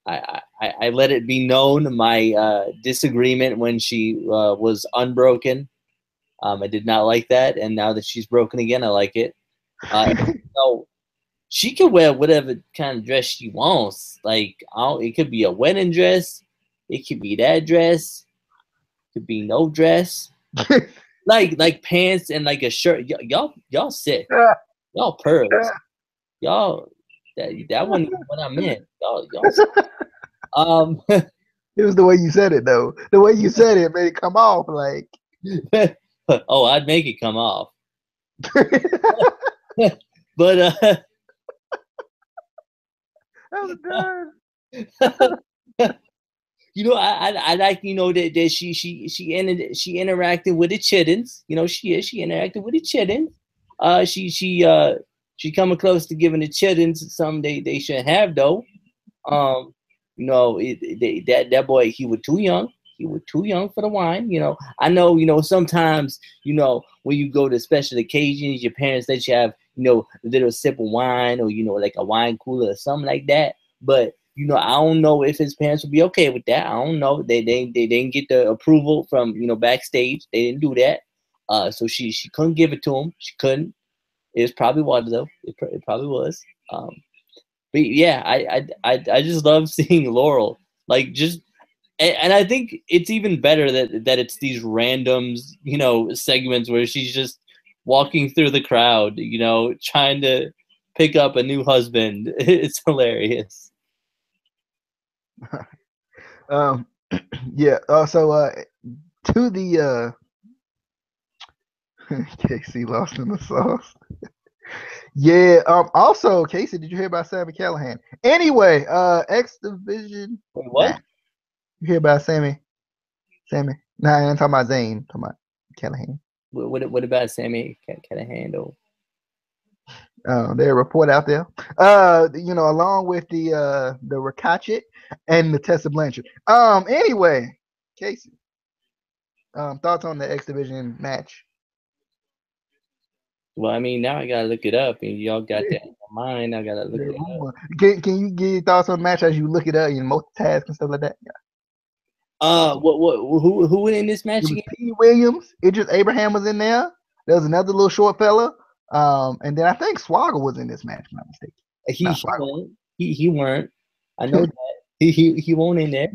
let it be known my disagreement when she was unbroken. I did not like that, and now that she's broken again, I like it. She can wear whatever kind of dress she wants. Like, it could be a wedding dress, it could be that dress, it could be no dress, like pants and like a shirt. Y'all sick. Y'all pearls. Y'all that wasn't what I meant. Y'all sick. It was the way you said it, though. The way you said it made it come off like. Oh, I'd make it come off. But that was done. I like that she interacted with the chittens. She interacted with the chittens. She coming close to giving the chittens something they shouldn't have though. That boy, he was too young. He was too young for the wine. I know. Sometimes when you go to special occasions, your parents let you have a little sip of wine or like a wine cooler or something like that. But I don't know if his parents would be okay with that. I don't know. They didn't get the approval from backstage. They didn't do that. So she couldn't give it to him. She couldn't. It was probably water though. It probably was. But yeah, I just love seeing Laurel and I think it's even better that it's these randoms, segments where she's just walking through the crowd, trying to pick up a new husband. It's hilarious. Yeah. So to the Casey lost in the sauce. Yeah. Also, Casey, did you hear about Sami Callihan? Anyway, X Division. What? Nah. You hear about Sami? Nah, I'm talking about Zayn. I'm talking about Callihan. What about Sami Callihan though? There's a report out there. Along with the Rakachit and the Tessa Blanchard. Anyway, Casey. Thoughts on the X Division match? Well, I mean, now I gotta look it up, and y'all got that in my mind. I gotta look it up. Can you give your thoughts on the match as you look it up, multitask and stuff like that? Yeah. Who went in this match it was again? P. Williams. Idris Abraham was in there. There was another little short fella. And then I think Swagger was in this match, if I'm not mistaken. He weren't. I know that. He won't in there.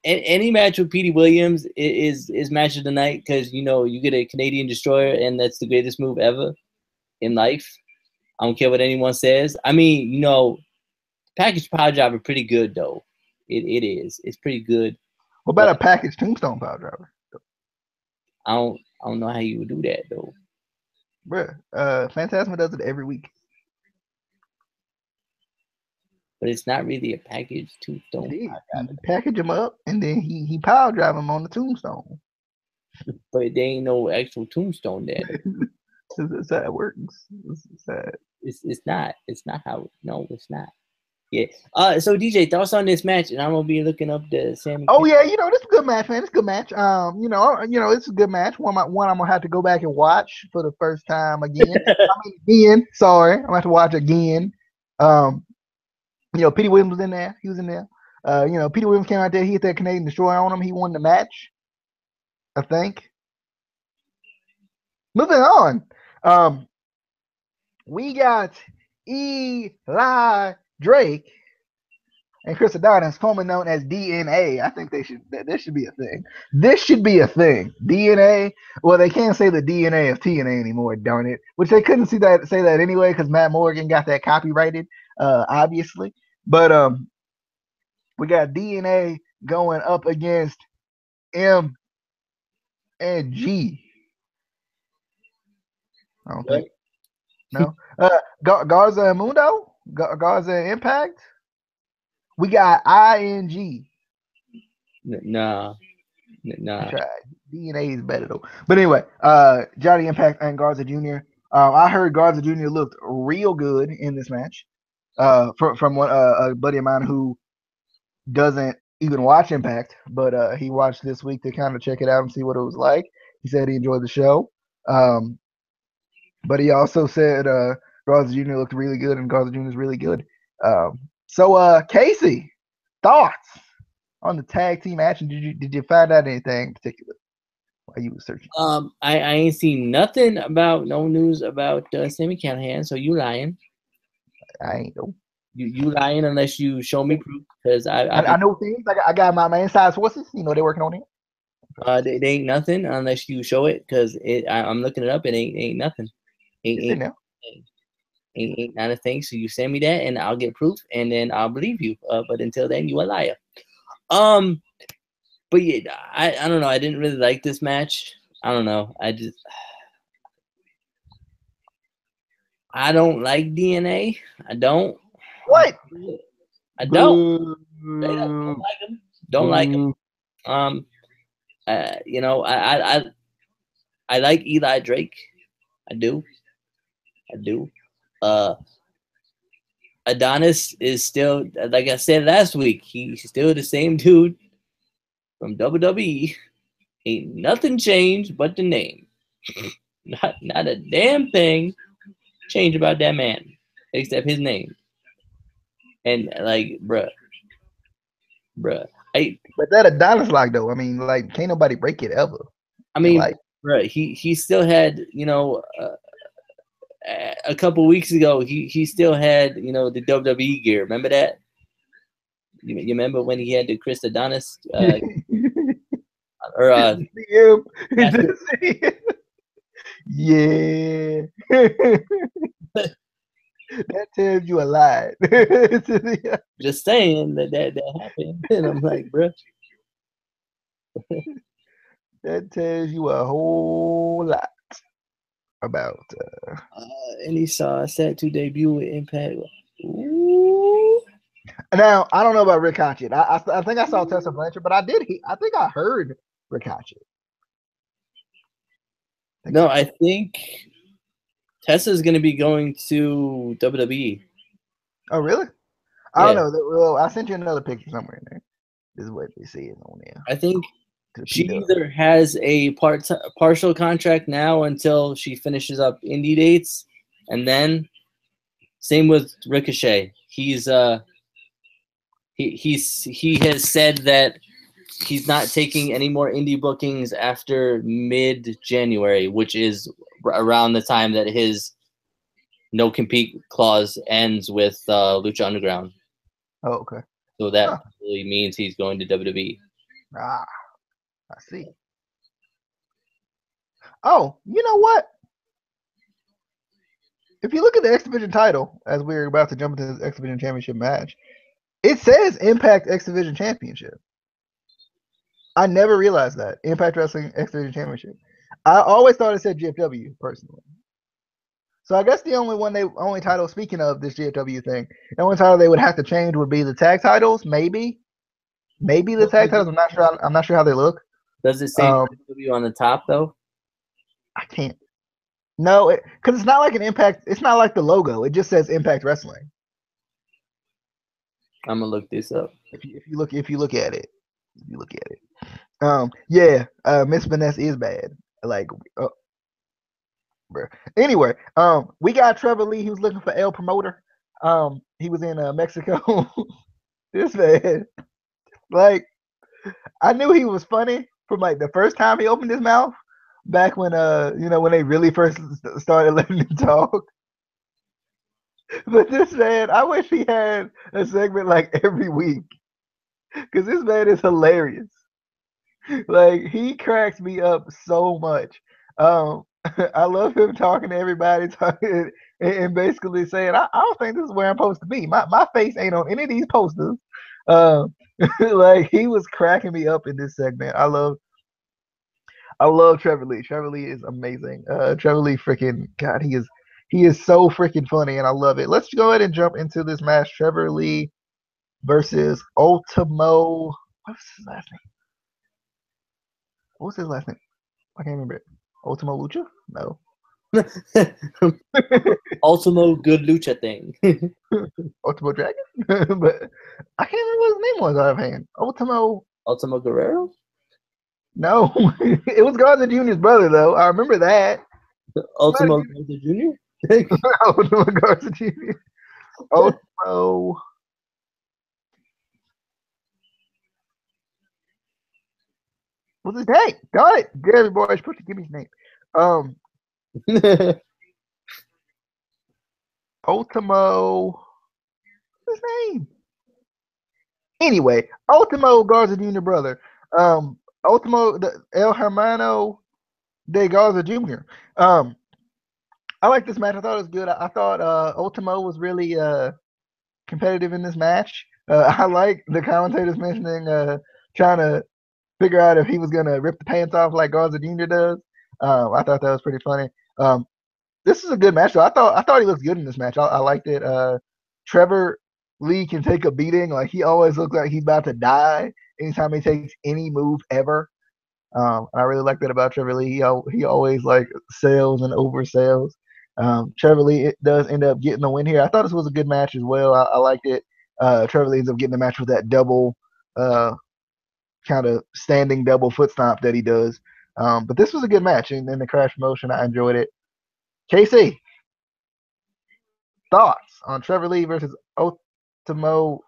Any match with Petey Williams is match of the night because you get a Canadian Destroyer and that's the greatest move ever in life. I don't care what anyone says. I mean, package power driver pretty good though. It is. It's pretty good. What about a package tombstone power driver? I don't know how you would do that though. Bruh, Phantasma does it every week. But it's not really a package tombstone. He package him up and then he power drive him on the tombstone. But there ain't no actual tombstone there. That's how it works. It's not. It's not how. No, it's not. Yeah. So DJ, thoughts on this match, and I'm gonna be looking up the Sami. Oh yeah, this is a good match, man. It's a good match. It's a good match. One I'm gonna have to go back and watch for the first time again. Sorry, I'm gonna have to watch again. Petey Williams was in there. He was in there. Petey Williams came out there. He hit that Canadian Destroyer on him. He won the match, I think. Moving on. We got Eli Drake and Chris Adonis, formerly known as DNA. I think this should be a thing. This should be a thing. DNA. Well, they can't say the DNA of TNA anymore, darn it. Which they couldn't say that anyway because Matt Morgan got that copyrighted, obviously. But we got DNA going up against M and G. I don't think. No. Garza and Mundo? Garza and Impact? We got ING. Nah. Tried. DNA is better though. But anyway, Johnny Impact and Garza Jr. I heard Garza Jr. looked real good in this match. From one a buddy of mine who doesn't even watch Impact, but he watched this week to kind of check it out and see what it was like. He said he enjoyed the show. But he also said Garza Jr. looked really good and Garza Jr. is really good. So Casey, thoughts on the tag team action? Did you find out anything in particular while you were searching? I ain't seen nothing about no news about Sami Callihan, so you lying. I ain't know. You lying unless you show me proof, because I know things. I got my inside sources. You know they're working on it. They ain't nothing unless you show it, because I'm looking it up. It ain't nothing. Ain't not a thing. So you send me that, and I'll get proof, and then I'll believe you. But until then, you a liar. But yeah, I don't know. I didn't really like this match. I don't know. I don't like DNA. I don't. What? I don't. Don't like him. Don't like him. You know, I like Eli Drake. I do. Adonis is still, like I said last week, he's still the same dude from WWE. Ain't nothing changed but the name. Not a damn thing changed about that man, except his name. And like, bruh. But that Adonis lock though, I mean, like, can't nobody break it ever. I mean, like, bruh, he still had, you know, a couple weeks ago, he still had, you know, the WWE gear. Remember that? You remember when he had the Chris Adonis? Yeah. That tells you a lot. Just saying that happened. And I'm like, bro. That tells you a whole lot about. And he saw set to debut with Impact. Ooh. Now I don't know about Rick Hatchett. I think I saw Tessa Blanchard, but I think I heard Rick Hatchett. No, I think Tessa's going to be going to WWE. Oh, really? I don't know. Well, I sent you another picture somewhere in there. This is what they see it on there. I think she either has a partial contract now until she finishes up indie dates, and then same with Ricochet. He has said that he's not taking any more indie bookings after mid-January, which is around the time that his no compete clause ends with Lucha Underground. Oh, okay. So that really means he's going to WWE. Ah, I see. Oh, you know what? If you look at the X Division title, as we're about to jump into this X Division Championship match, it says Impact X Division Championship. I never realized that. Impact Wrestling X Division Championship. I always thought it said GFW, personally. So I guess the only title, speaking of this GFW thing, the only title they would have to change would be the tag titles, maybe. Maybe the tag titles. I'm not sure how they look. Does it say GFW on the top though? I can't. No, because it's not like an Impact. It's not like the logo. It just says Impact Wrestling. I'm gonna look this up. If you look at it, yeah, Miss Vanessa is bad. Like, anyway, we got Trevor Lee. He was looking for El Promoter. He was in Mexico. This man, like, I knew he was funny from like the first time he opened his mouth. Back when when they really first started letting him talk. But this man, I wish he had a segment like every week, because this man is hilarious. Like, he cracks me up so much. I love him talking to everybody, talking and basically saying, I don't think this is where I'm supposed to be. My face ain't on any of these posters. Like, he was cracking me up in this segment. I love Trevor Lee. Trevor Lee is amazing. Trevor Lee, freaking God, he is so freaking funny, and I love it. Let's go ahead and jump into this match. Trevor Lee versus Ultimo. What's his last name? What's his last name? I can't remember it. Ultimo Lucha? No. Ultimo good lucha thing. Ultimo Dragon? But I can't remember what his name was out of hand. Ultimo Guerrero? No. It was Garza Jr.'s brother, though. I remember that. Ultimo Garza Jr.? Ultimo Garza Jr. Ultimo. What's his name? Got it. Gary boy, supposed to give me his name. Ultimo. What's his name? Anyway, Ultimo Garza Jr. brother. Ultimo El Hermano de Garza Jr. I like this match. I thought it was good. I thought Ultimo was really competitive in this match. I like the commentators mentioning trying to figure out if he was gonna rip the pants off like Garza Jr. does. I thought that was pretty funny. This is a good match. Though. I thought he looked good in this match. I liked it. Trevor Lee can take a beating. Like he always looks like he's about to die anytime he takes any move ever. I really like that about Trevor Lee. He always like sells and oversells. Trevor Lee does end up getting the win here. I thought this was a good match as well. I liked it. Trevor Lee ends up getting the match with that double kind of standing double foot stomp that he does. But this was a good match in the Crash promotion. I enjoyed it. KC, thoughts on Trevor Lee versus Ultimo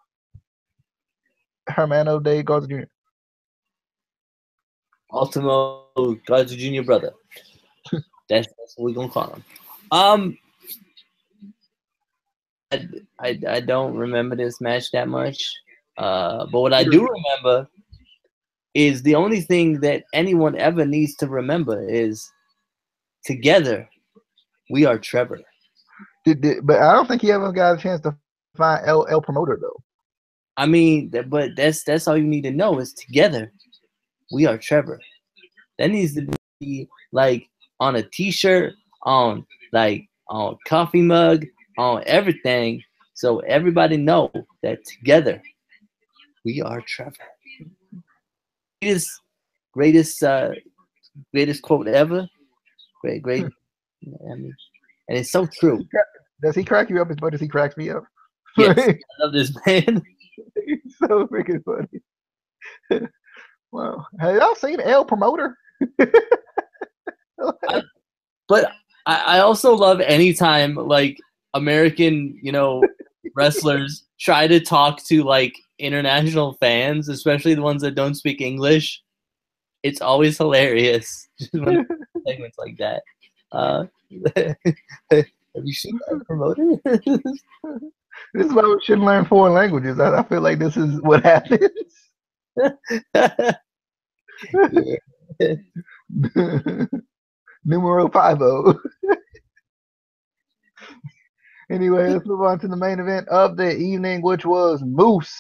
Hermano de Garza Jr.? Ultimo Garza Jr. brother. That's what we're gonna call him. I don't remember this match that much. But what I do remember is the only thing that anyone ever needs to remember is together we are Trevor. But I don't think he ever got a chance to find El Promoter though. I mean, but that's all you need to know is together we are Trevor. That needs to be like on a T-shirt, on coffee mug, on everything, so everybody know that together we are Trevor. Greatest quote ever. Great. I mean, and it's so true. Does he crack you up as much as he cracks me up? Yes, I love this man. He's so freaking funny. Wow. Have y'all seen El Promoter? But I also love anytime like American, wrestlers try to talk to like international fans, especially the ones that don't speak English. It's always hilarious when segments like that. Have you seen that promoter? This is why we shouldn't learn foreign languages. I feel like this is what happens. Numero 50. Anyway, let's move on to the main event of the evening, which was Moose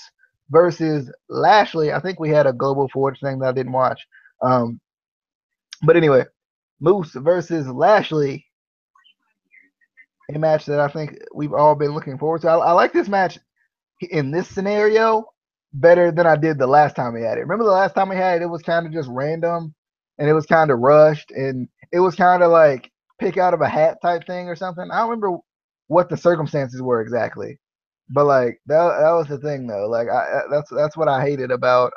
versus Lashley. I think we had a Global Forge thing that I didn't watch. But anyway, Moose versus Lashley. A match that I think we've all been looking forward to. I like this match in this scenario better than I did the last time we had it. Remember the last time we had it, it was kind of just random and it was kind of rushed and it was kind of like pick out of a hat type thing or something. I don't remember what the circumstances were exactly, but like that was the thing though. Like that's what I hated about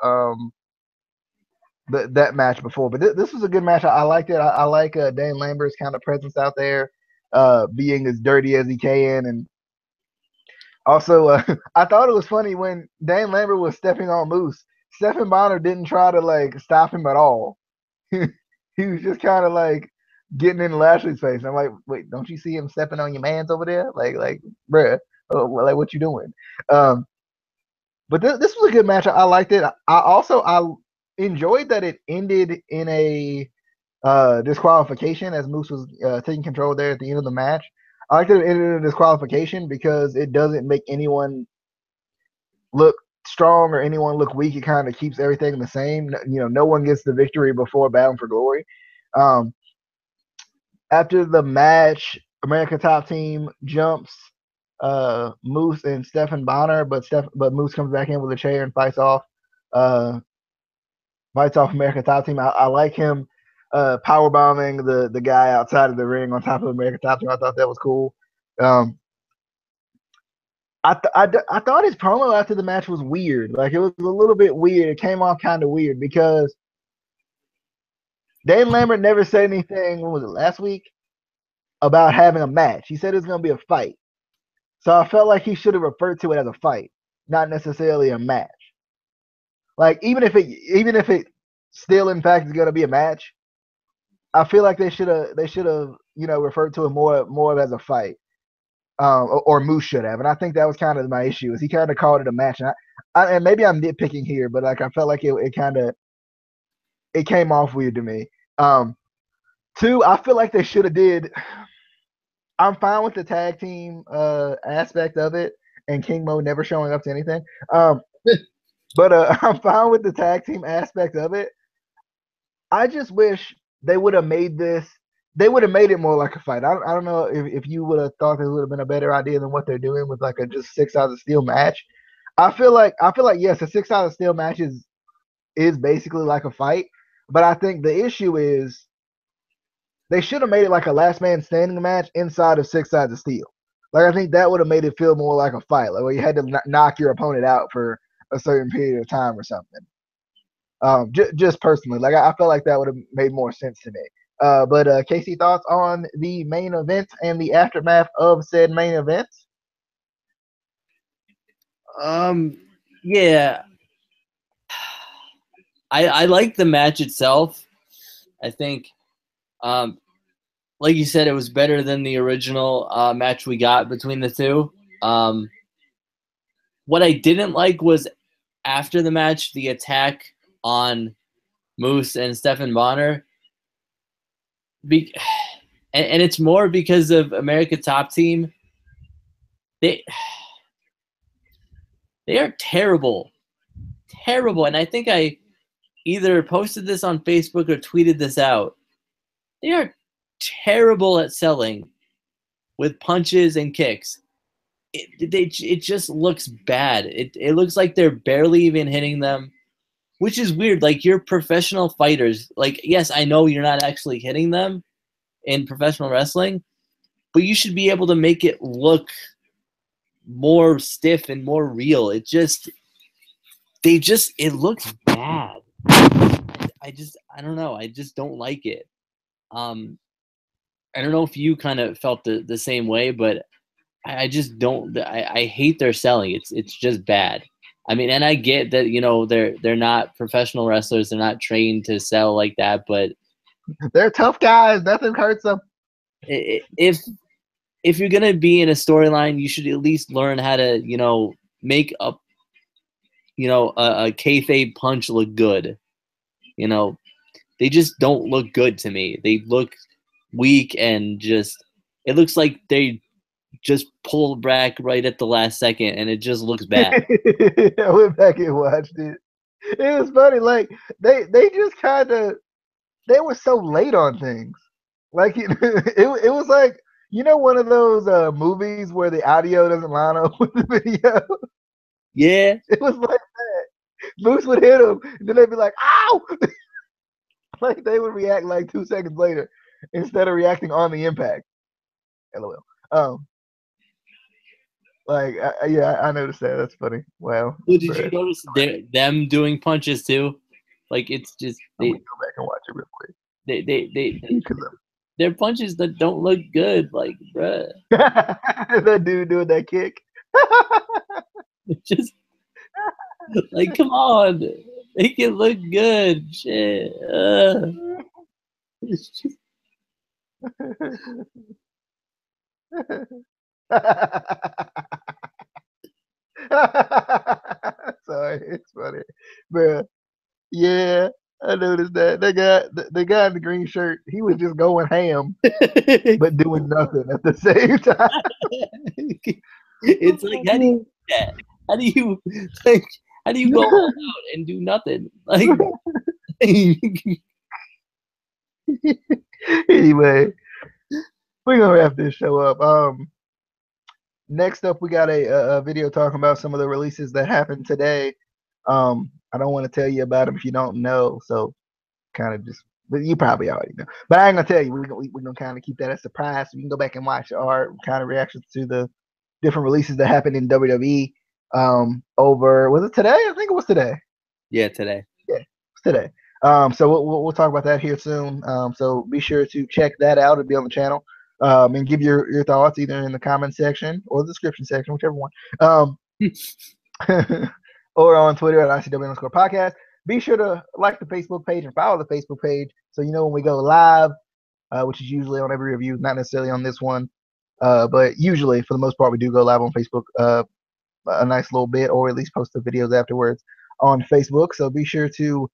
that match before. But this was a good match. I liked it. I like Dan Lambert's kind of presence out there, being as dirty as he can, and also I thought it was funny when Dan Lambert was stepping on Moose. Stephen Bonner didn't try to like stop him at all. He was just kind of like getting in Lashley's face. I'm like, wait, don't you see him stepping on your man's over there? Like, bruh, like what you doing? But this was a good match. I liked it. I enjoyed that it ended in a disqualification as Moose was taking control there at the end of the match. I like that it ended in a disqualification because it doesn't make anyone look strong or anyone look weak. It kind of keeps everything the same. No one gets the victory before Bound for Glory. After the match, America Top Team jumps Moose and Stephan Bonner, but Moose comes back in with a chair and uh fights off American Top Team. I like him power bombing the guy outside of the ring on top of American Top Team. I thought that was cool. I thought his promo after the match was weird. Like, it was a little bit weird. It came off kind of weird because Dan Lambert never said anything. What was it, last week, about having a match? He said it was going to be a fight. So I felt like he should have referred to it as a fight, not necessarily a match. Like, even if it still in fact is going to be a match, I feel like they should have referred to it more as a fight. Or Moose should have, and I think that was kind of my issue. Is he kind of called it a match, and maybe I'm nitpicking here, but like I felt like it came off weird to me. Two, I feel like they should have did. I'm fine with the tag team aspect of it, and King Mo never showing up to anything. But I'm fine with the tag team aspect of it. I just wish they would have made this. They would have made it more like a fight. I don't know if you would have thought this would have been a better idea than what they're doing with like a just 6 hours of steel match. I feel like yes, a 6 hours of steel match is basically like a fight, but I think the issue is they should have made it like a last man standing match inside of 6 hours of steel. Like, I think that would have made it feel more like a fight, like where you had to knock your opponent out for a certain period of time or something. Just personally, like I felt like that would have made more sense to me. But Casey, thoughts on the main event and the aftermath of said main event? Yeah. I like the match itself. I think, like you said, it was better than the original match we got between the two. What I didn't like was after the match, the attack on Moose and Stephan Bonner. And it's more because of America Top Team. They are terrible. And I think I either posted this on Facebook or tweeted this out. They are terrible at selling with punches and kicks. It just looks bad. It looks like they're barely even hitting them, which is weird. Like, you're professional fighters. Like, yes, I know you're not actually hitting them in professional wrestling, but you should be able to make it look more stiff and more real. It looks bad. I don't know. I just don't like it. I don't know if you kind of felt the same way, but I just don't. I hate their selling. It's just bad. I mean, and I get that, they're not professional wrestlers. They're not trained to sell like that, but they're tough guys. Nothing hurts them. If you're gonna be in a storyline, you should at least learn how to, make up, a kayfabe punch look good. They just don't look good to me. They look weak and it looks like they just pulled back right at the last second, and it just looks bad. I went back and watched it. It was funny. Like, they just they were so late on things. Like, it was like, one of those movies where the audio doesn't line up with the video. Yeah, it was like that. Moose would hit him, and then they'd be like, "Ow!" Like, they would react like 2 seconds later instead of reacting on the impact. LOL. Yeah, I noticed that. That's funny. Wow. Well, did you notice them doing punches too? Like, it's just I'm gonna go back and watch it real quick. Their punches that don't look good, like, bruh. That dude doing that kick. It's just like, come on, make it look good. Shit. It's just. Sorry, it's funny, bro. Yeah, I noticed that. The guy in the green shirt, he was just going ham, but doing nothing at the same time. It's like, how do you do that? How do you go all out and do nothing? Like, anyway, we're gonna wrap this show up. Next up, we got a video talking about some of the releases that happened today. I don't want to tell you about them if you don't know, so kind of just, but you probably already know. But I ain't gonna tell you. We're gonna kind of keep that a surprise. So you can go back and watch our kind of reactions to the different releases that happened in WWE. Over, was it today? I think it was today. Yeah, today. Yeah, it's today. So we'll talk about that here soon. So be sure to check that out. It'll be on the channel. And give your thoughts either in the comment section or the description section, whichever one. Or on Twitter at ICW_podcast. Be sure to like the Facebook page and follow the Facebook page so you know when we go live, which is usually on every review, not necessarily on this one. But usually, for the most part, we do go live on Facebook a nice little bit, or at least post the videos afterwards on Facebook. So be sure to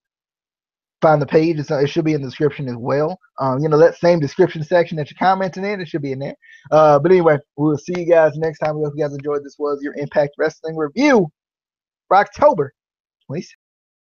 find the page. It should be in the description as well. That same description section that you're commenting in, it should be in there. But anyway, we'll see you guys next time. We hope you guys enjoyed. This was your Impact Wrestling review for October 26th.